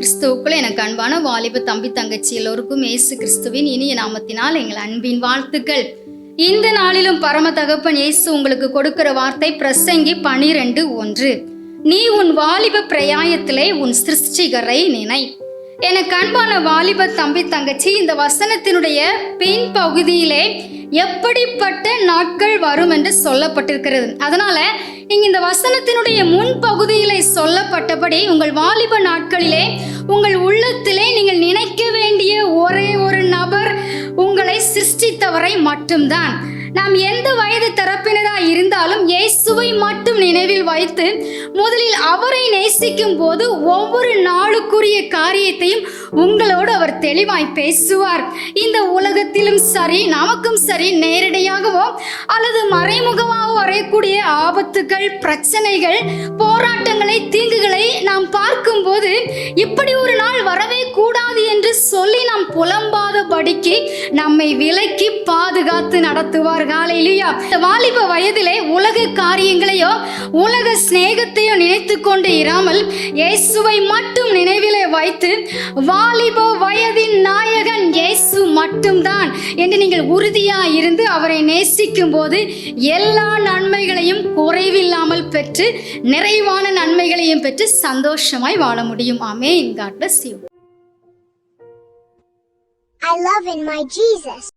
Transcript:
கிறிஸ்துவுக்குள் எனக்கு அன்பான வாலிப தம்பி தங்கச்சி எல்லோருக்கும் இயேசு கிறிஸ்துவின் இனிய நாமத்தினால் எங்கள் அன்பின் வாழ்த்துக்கள். இந்த நாளிலும் பரம தகப்பன் இயேசு உங்களுக்கு கொடுக்கிற வார்த்தை பிரசங்கி 12:1. நீ உன் வாலிப பிரயாயத்திலே உன் சிருஷ்டிகரை நினை. எனக்கு அன்பான வாலிப தம்பி தங்கச்சி, இந்த வசனத்தினுடைய பின் பகுதியிலே எப்படிப்பட்ட நாட்கள் வரும் என்று சொல்லப்பட்டிருக்கிறது. அதனால நீங்க இந்த வசனத்தினுடைய முன் பகுதியிலே சொல்லப்பட்டபடி உங்கள் வாலிப நாட்களிலே உங்கள் உள்ளத்திலே நீங்கள் நினைக்க வேண்டிய ஒரே ஒரு நபர் உங்களை சிருஷ்டித்தவரை மட்டும்தான். நாம் எந்த வயது தரப்பினராக இருந்தாலும் இயேசுவை மட்டும் நினைவில் வைத்து முதலில் அவரை நேசிக்கும் போது ஒவ்வொரு நாளுக்குரிய காரியத்தையும் உங்களோடு அவர் தெளிவாய் பேசுவார். இந்த உலகத்திலும் சரி, நமக்கும் சரி, நேரடியாகவோ அல்லது மறைமுகமாக வரக்கூடிய ஆபத்துகள், பிரச்சனைகள், போராட்டங்களை, தீங்குகளை நாம் பார்க்கும் போது இப்படி ஒரு நாள் வரவே கூடாது என்று சொல்லி நாம் புலம்பாதபடிக்கு நம்மை விலக்கி பாதுகாத்து நடத்துவார். ஹல்லேலூயா. இந்த வாலிப வயதிலே உலக காரியங்களையோ உலக சிநேகத்தையோ நினைத்து கொண்டு இராமல் இயேசுவை மட்டும் நினைவிலே வைத்து வாலிப வயதின் நாயகன் இயேசு மட்டும்தான் என்று நீங்கள் உறுதியாக இருந்து அவரை நேசிக்கும் போது எல்லா நன்மைகளையும் குறைவில்லாமல் பெற்று நிறைவான நன்மைகளையும் பெற்று சந்தோஷமாய் வாழ முடியும். ஆமென். God bless you. I love in my Jesus.